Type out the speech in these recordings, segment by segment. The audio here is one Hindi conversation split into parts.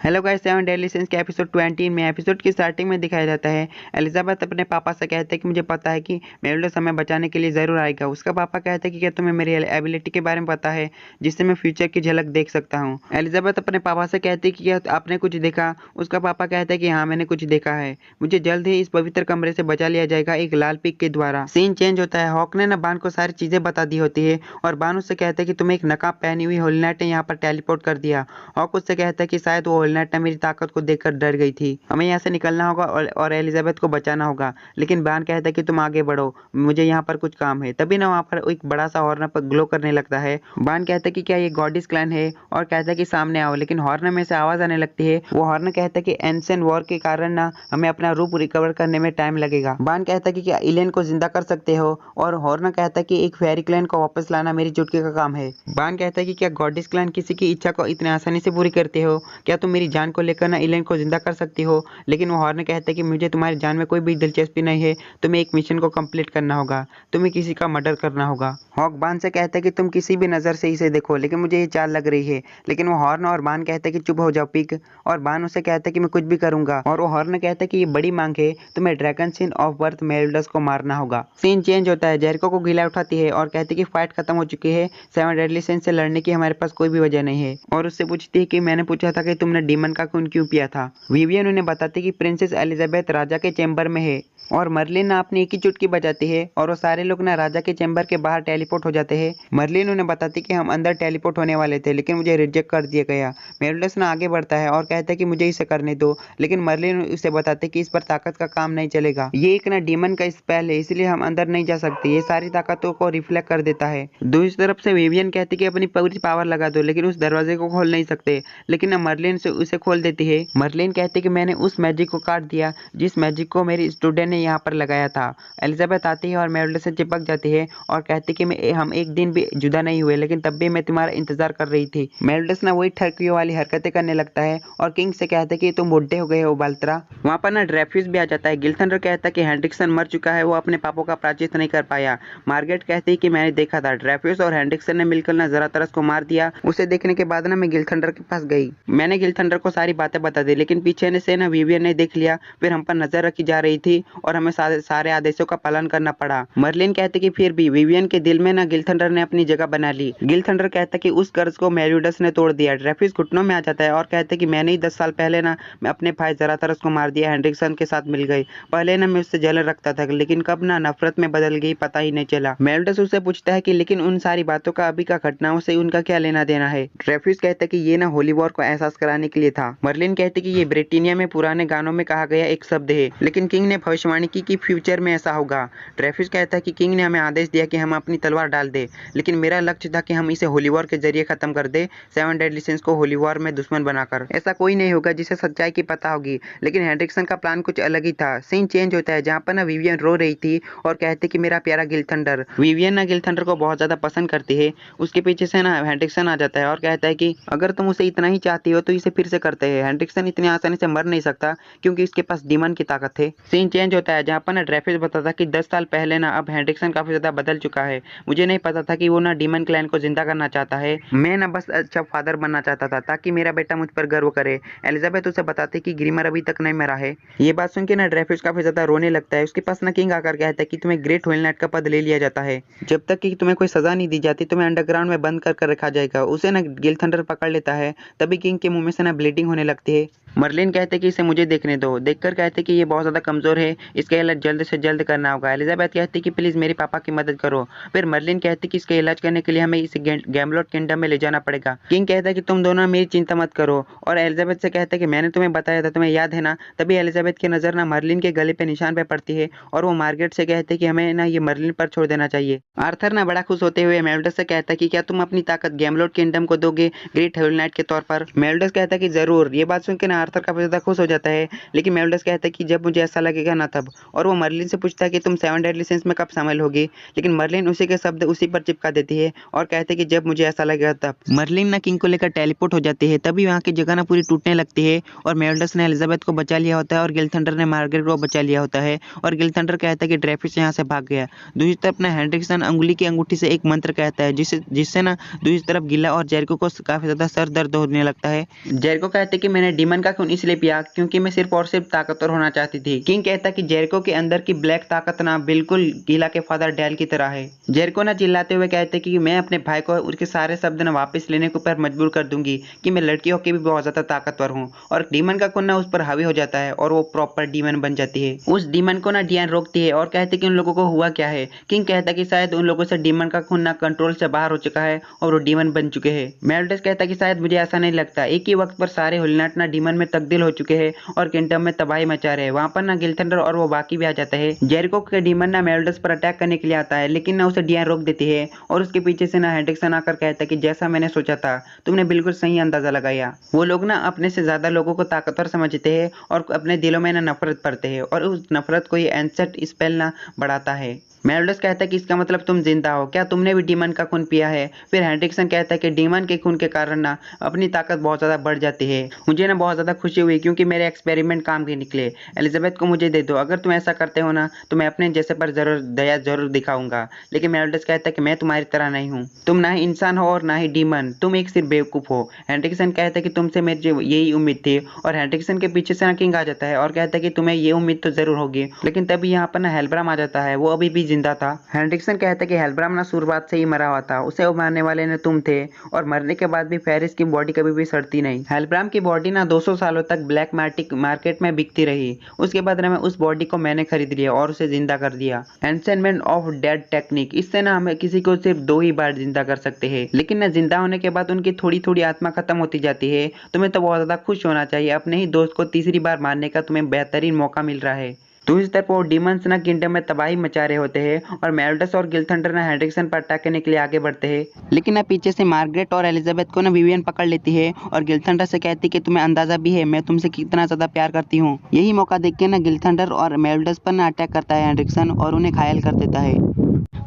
हेलो गाइस, 7 डेडली सिंस के एपिसोड 20 में एपिसोड की स्टार्टिंग में दिखाया जाता है एलिजाबेथ अपने पापा से कहते हैं कि मुझे पता है कि मेलिडस हमें बचाने के लिए ज़रूर आएगा। उसका पापा कहता है कि क्या तुम्हें मेरी एबिलिटी के बारे में पता है जिससे मैं फ्यूचर की झलक देख सकता हूँ। एलिजाबेथ अपने पापा से कहती है कि क्या आपने कुछ देखा। उसका पापा कहता है कि हाँ, मैंने कुछ देखा है। मुझे जल्द ही इस पवित्र कमरे से बचा लिया जाएगा एक लाल पिग के द्वारा। सीन चेंज होता है। हॉक ने ना बान को सारी चीज़ें बता दी होती है और बान उससे कहता है कि तुम्हें एक नकाब पहनी हुई होली नाइट ने यहाँ पर टेलीपोर्ट कर दिया। हॉक उससे कहता है कि शायद वो होली नाइट ने मेरी ताकत को देखकर डर गई थी। हमें यहाँ से निकलना होगा और एलिजाबेथ को बचाना होगा। लेकिन बान कहता है कि तुम आगे बढ़ो, मुझे यहाँ पर कुछ काम है। तभी ना वहाँ पर एक बड़ा सा हॉर्न पर ग्लो करने लगता है। बान कहता है कि क्या ये गॉडिस क्लैन है और कहता है कि सामने आओ। लेकिन हॉर्न में से आवाज आने लगती है। वो हॉर्न कहता है कि एंशिएंट वॉर के कारण ना हमें अपना रूप रिकवर करने में टाइम लगेगा। बान कहता है कि क्या इलेन को जिंदा कर सकते हो और हॉर्न कहता है कि एक फेरी क्लैन को वापस लाना मेरी चुटकी का काम है। बान कहता है कि क्या गॉडिस क्लैन किसी की इच्छा को इतनी आसानी से पूरी करते हो। क्या तुम मेरी जान को लेकर ना इलेन को जिंदा कर सकती हो। लेकिन वो हॉर्न कहता है कि मुझे तुम्हारी जान में कोई भी दिलचस्पी नहीं है। तुम्हें एक मिशन को कंप्लीट करना होगा, तुम्हें किसी का मर्डर करना होगा। हॉक बान से कहता है कि तुम किसी भी नजर से इसे देखो, लेकिन मुझे ये चाल लग रही है। लेकिन वो हॉर्न और बान कहते हैं कि चुप हो जाओ पिग। और बान उसे कहता है कि मैं कुछ भी करूंगा। और वो हॉर्न कहता है कि ये बड़ी मांग है, तुम्हें ड्रैगन सीन ऑफ बर्थ मेलिडस को मारना होगा। सीन चेंज होता है। जेरिको को गिला उठाती है और कहती है कि फाइट खत्म हो चुकी है। 7 डेडली सिंस से लड़ने की हमारे पास कोई भी वजह नहीं है। और उससे पूछती है कि मैंने पूछा था कि तुमने डीमन का खून क्यों पिया था। विवियन उन्हें बताती है कि प्रिंसेस एलिजाबेथ राजा के चैम्बर में है और मर्लिन ना अपनी एक ही चुटकी बजाती है और वो सारे लोग ना राजा के चैम्बर के बाहर टेलीपोर्ट हो जाते हैं। मर्लिन उन्हें बताती कि हम अंदर टेलीपोर्ट होने वाले थे लेकिन मुझे रिजेक्ट कर दिया गया। मेलिडस ना आगे बढ़ता है और कहता है कि मुझे इसे करने दो। लेकिन मर्लिन उसे बताते कि इस पर ताकत का काम नहीं चलेगा, ये एक ना डीमन का स्पेल है, इसलिए हम अंदर नहीं जा सकते। ये सारी ताकतों को रिफ्लेक्ट कर देता है। दूसरी तरफ से विवियन कहती कि अपनी पूरी पावर लगा दो, लेकिन उस दरवाजे को खोल नहीं सकते। लेकिन ना मर्लिन से उसे खोल देती है। मर्लिन कहती कि मैंने उस मैजिक को काट दिया जिस मैजिक को मेरी स्टूडेंट ने यहाँ पर लगाया था। एलिजाबेथ आती है और मेलिडस से चिपक जाती है और कहती कि हम एक दिन भी जुदा नहीं हुए, लेकिन तब भी मैं तुम्हारा इंतजार कर रही थी। मेलिडस ना वही ठरकियों वाली हरकतें करने लगता है और किंग से कहता है कि तुम बुढ़े हो गए हो बाल्त्रा। वहाँ पर ना ड्रेफ्यूज भी आ जाता है। गिलथंडर कहता है कि हेंड्रिक्सन मर चुका है, वो अपने पापों का प्रायश्चित नहीं कर पाया। मार्गरेट कहती है कि मैंने देखा था, ड्रेफ्यूज और हेंड्रिक्सन ने मिलकर ना ज़रातरस को मार दिया। उसे देखने के बाद ना मैं गिलथंडर के पास गई। मैंने गिलथंडर को सारी बातें बता दी, लेकिन पीछे से ना विवियन ने देख लिया। फिर हम पर नजर रखी जा रही थी और हमें सारे आदेशों का पालन करना पड़ा। मर्लिन कहते कि फिर भी विवियन के दिल में ना गिलथंडर ने अपनी जगह बना ली। गिलथंडर कहता कि उस कर्ज को मेलिडस ने तोड़ दिया। ड्रेफिस घुटनों में आ जाता है और कहते कि मैंने ही 10 साल पहले ना मैं अपने भाई ज़रातरस को मार दिया, हेंड्रिक्सन के साथ मिल गई। पहले ना मैं उससे जलन रखता था, लेकिन कब ना नफरत में बदल गई पता ही नहीं चला। मेलिडस उससे पूछता है कि लेकिन उन सारी बातों का अभी का घटनाओं से उनका क्या लेना देना है। ड्रेफिस कहता कि ये ना होली वॉर को एहसास कराने के लिए था। मर्लिन कहती कि ये ब्रिटेनिया में पुराने गानों में कहा गया एक शब्द है, लेकिन किंग ने भविष्यवाणी की कि फ्यूचर में ऐसा होगा। ड्रेफिस कहता है कि किंग ने हमें आदेश दिया कि हम अपनी तलवार डाल दे, लेकिन मेरा लक्ष्य था कि हम इसे होली वॉर के जरिए खत्म कर दे, 7 डेडली सिंस को होली वॉर में दुश्मन बनाकर। ऐसा कोई नहीं होगा जिसे सच्चाई की पता होगी, लेकिन हेंड्रिक्सन का प्लान कुछ अलग ही था। सीन चेंज होता है जहाँ पर ना विवियन रो रही थी और कहती कि मेरा प्यारा गिलथंडर। विवियन ना गिलथंडर को बहुत ज्यादा पसंद करती है। उसके पीछे से ना हेंड्रिक्सन आ जाता है और कहता है कि अगर तुम उसे इतना ही चाहती हो तो इसे फिर से करते हैं। हेंड्रिक्सन इतनी आसानी से मर नहीं सकता क्योंकि इसके पास डीमन की ताकत है। सीन चेंज होता है जहाँ पर ना ड्रेफिस बताता कि 10 साल पहले ना अब हेंड्रिक्सन काफी ज्यादा बदल चुका है। मुझे नहीं पता था कि वो ना डीमन क्लैन को जिंदा करना चाहता है। मैं ना बस अच्छा फादर बनना चाहता था ताकि मेरा बेटा मुझ पर गर्व करे। एलिजाबेथ उसे बताती कि ग्रीमर अभी तक नहीं मरा है। ये बात सुन के ना ड्रेफिस काफी ज्यादा रोने लगता है। उसके पास ना किंग आकर कहता है कि तुम्हें ग्रेट होली नाइट का पद ले लिया जाता है। जब तक कि तुम्हें कोई सजा नहीं दी जाती तुम्हें अंडरग्राउंड में बंद कर रखा जाएगा। उसे ना गिलथंडर पकड़ लेता है। तभी किंग के मुंह में से ना ब्लीडिंग होने लगती है। मर्लिन कहते कि इसे मुझे देखने दो। देखकर कहते कि ये बहुत ज्यादा कमजोर है, इसका इलाज जल्द से जल्द करना होगा। एलिजाबेथ कहती कि प्लीज मेरे पापा की मदद करो। फिर मर्लिन कहती कि इसका इलाज करने के लिए हमें इसे गैमलॉट किंगडम में ले जाना पड़ेगा। किंग कहता है कि तुम दोनों मेरी चिंता मत करो और एलिजाबेथ से कहता है कि मैंने तुम्हें बताया था, तुम्हें याद है ना। तभी एलिजाबेथ की नजर ना मर्लिन के गले पे निशान पे पड़ती है और वो मार्गरेट से कहते कि हमें ना ये मर्लिन पर छोड़ देना चाहिए। आर्थर ना बड़ा खुश होते हुए मेलिडस से कहता कि क्या तुम अपनी ताकत गैमलॉट किंगडम को दोगे ग्रेट होली नाइट के तौर पर। मेलिडस कहता कि जरूर। ये बात सुनकर ना आर्थर काफी ज्यादा खुश हो जाता है, लेकिन मेलिंडा कहता है कि जब मुझे ऐसा लगेगा ना तब। और वो मर्लिन से पूछता है कि तुम 7 डेडली सिंस में कब शामिल होगी, लेकिन मर्लिन उसी के शब्द उसी पर चिपका देती है और कहते हैं कि जब मुझे ऐसा लगेगा तब। मर्लिन ना किंग को लेकर टेलीपोर्ट हो जाती है, तभी वहाँ की जगह ना पूरी टूटने लगती है और मेलिंडा ने एलिजाबेथ को बचा लिया होता है और गिलथंडर ने मार्गरेट को बचा लिया होता है और गिलथंडर कहता है कि ड्रेफिस यहाँ से भाग गया। दूसरी तरफ ना हेनरिक्सन अंगुली की अंगूठी से एक मंत्र कहता है जिससे ना दूसरी तरफ गिला और जेरिको को काफी ज्यादा सर दर्द होने लगता है। जेरिको कहते कि मैंने डीमन का खून इसलिए पिया क्योंकि मैं सिर्फ और सिर्फ ताकतवर होना चाहती थी। किंग कहता कि जेरिको के अंदर की ब्लैक ताकत ना बिल्कुल गीला के फादर डैल की तरह है। जेरिको ना चिल्लाते हुए कहते कि मैं अपने भाई को उसके सारे शब्द ना वापस लेने को पर मजबूर कर दूंगी कि मैं लड़की होकर भी बहुत ज्यादा ताकतवर हूँ। और डीमन का खून ना उस पर हावी हो जाता है और वो प्रॉपर डीमन बन जाती है। उस डीमन को ना डियान रोकती है और कहते कि उन लोगों को हुआ क्या है। किंग कहता कि शायद उन लोगों से डीमन का खून ना कंट्रोल से बाहर हो चुका है और वो डीमन बन चुके हैं। मेलिंडा कहता कि शायद मुझे ऐसा नहीं लगता, एक ही वक्त पर सारे होली नाइट ना डीमन में तब्दील हो चुके हैं और किंगडम में तबाही मचा रहे हैं। वहां पर ना गिलथंडर और वो बाकी भी आ जाते हैं। जेरिको के डीमन ना मेलिंडा पर अटैक करने के लिए आता है, लेकिन ना उसे डियान रोक देती है और उसके पीछे से ना हेनरिक्सन आकर कहता है कि जैसा मैंने सोचा था, तुमने बिल्कुल सही अंदाजा लगाया। वो लोग ना अपने से ज्यादा लोगों को ताकतवर समझते हैं और अपने दिलों में ना नफरत पड़ते हैं और उस नफरत को ये एंसेट स्पेल ना बढ़ाता है। मेलिंडा कहता है कि इसका मतलब तुम जिंदा हो, क्या तुमने भी डीमन का खून पिया है। फिर हेनरिक्सन कहता है कि डीमन के खून के कारण ना अपनी ताकत बहुत ज्यादा बढ़ जाती है। मुझे ना बहुत ज्यादा खुशी हुई क्योंकि मेरे एक्सपेरिमेंट काम के निकले। एलिजाबेथ को मुझे दे दो, अगर तुम ऐसा करते हो ना तो मैं अपने जैसे पर जरूर दया जरूर दिखाऊंगा। लेकिन मेलिंडा कहता है कि मैं तुम्हारी तरह नहीं हूँ, तुम ना ही इंसान हो और ना ही डीमन, तुम एक सिर्फ बेवकूफ हो। हेनरिक्सन कहता है कि तुमसे मेरी यही उम्मीद थी और हेनरिक्सन के पीछे से ना किंग आ जाता है और कहता है कि तुम्हें ये उम्मीद तो जरूर होगी। लेकिन तभी यहाँ पर ना हेल्ब्राम आ जाता है, वो अभी भी जिंदा था। हेनरिक्सन कहता है कि हेल्ब्राम ना शुरुआत से ही मरा हुआ था, उसे मारने वाले ने तुम थे और मरने के बाद भी फेरिस की बॉडी कभी भी सड़ती नहीं। हेल्ब्राम की बॉडी ना 200 सालों तक ब्लैक मार्केट में बिकती रही। उसके बाद में उस बॉडी को मैंने खरीद लिया और उसे जिंदा कर दिया। एनसेंटमेंट ऑफ डेड टेक्निक, इससे ना हमें किसी को सिर्फ 2 ही बार जिंदा कर सकते हैं, लेकिन ना जिंदा होने के बाद उनकी थोड़ी थोड़ी आत्मा खत्म होती जाती है। तुम्हें तो बहुत ज्यादा खुश होना चाहिए, अपने ही दोस्त को तीसरी बार मारने का तुम्हें बेहतरीन मौका मिल रहा है। दूसरी तरफ वो डीमंस ना किंगडम में तबाही मचा रहे होते हैं और मेलिंडा और गिलथंडर ना हेनरिक्सन पर अटैक करने के लिए आगे बढ़ते हैं। लेकिन ना पीछे से मार्गरेट और एलिजाबेथ को ना विवियन पकड़ लेती है और गिलथंडर से कहती कि तुम्हें अंदाजा भी है मैं तुमसे कितना ज्यादा प्यार करती हूँ। यही मौका देख के ना गिलथंडर और मेलिंडा पर ना अटैक करता है हेनरिक्सन और उन्हें घायल कर देता है।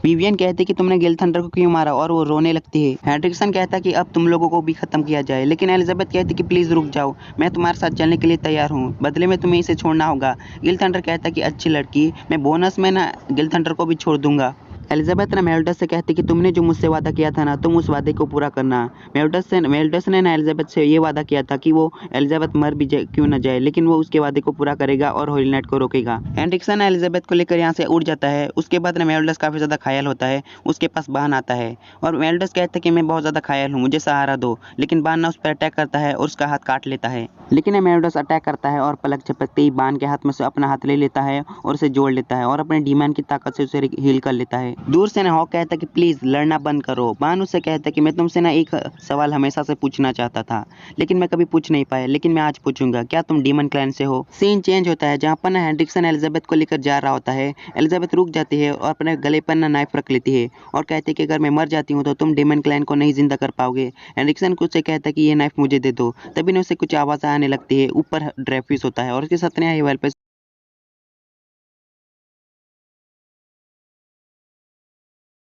विवियन कहती कि तुमने गिलथंडर को क्यों मारा और वो रोने लगती है। हेनरिक्सन कहता कि अब तुम लोगों को भी खत्म किया जाए, लेकिन एलिजाबेथ कहती कि प्लीज रुक जाओ, मैं तुम्हारे साथ चलने के लिए तैयार हूँ, बदले में तुम्हें इसे छोड़ना होगा। गिलथंडर कहता कि अच्छी लड़की, मैं बोनस में ना गिलथंडर को भी छोड़ दूंगा। एलिजाबेथ ने मेलिंडा से कहती कि तुमने जो मुझसे वादा किया था ना तुम उस वादे को पूरा करना। मेलिंडा ने ना एलिजाबेथ से ये वादा किया था कि वो एलिजाबेथ मर भी क्यों न जाए, लेकिन वो उसके वादे को पूरा करेगा और होली नाइट को रोकेगा। हेनरिक्सन एलिजाबेथ को लेकर यहाँ से उड़ जाता है। उसके बाद ना मेलिंडा काफी ज्यादा घायल होता है, उसके पास बान आता है और मेलिंडा कहता है कि मैं बहुत ज्यादा घायल हूँ, मुझे सहारा दो, लेकिन बान ना उस पर अटैक करता है और उसका हाथ काट लेता है। लेकिन मेलिंडा अटैक करता है और पलक झपकते ही बान के हाथ में से अपना हाथ ले लेता है और उसे जोड़ लेता है और अपने डीमन की ताकत से उसे हील कर लेता है। दूर से ना हॉक कहता कि प्लीज लड़ना बंद करो। बान उससे कहता कि मैं तुमसे ना एक सवाल हमेशा से पूछना चाहता था, लेकिन मैं कभी पूछ नहीं पाया, लेकिन मैं आज पूछूंगा, क्या तुम डीमन क्लैन से हो। सीन चेंज होता है जहाँ पर ना हेनरिक्सन एलिजाबेथ को लेकर जा रहा होता है। एलिजाबेथ रुक जाती है और अपने गले पर ना नाइफ रख लेती है और कहती है कि अगर मैं मर जाती हूँ तो तुम डीमन क्लैन को नहीं जिंदा कर पाओगे। हेनरिक्सन को उससे कहता है कि ये नाइफ मुझे दे दो। तभी ना उसे कुछ आवाज आने लगती है, ऊपर ड्रेफिस होता है और उसके साथ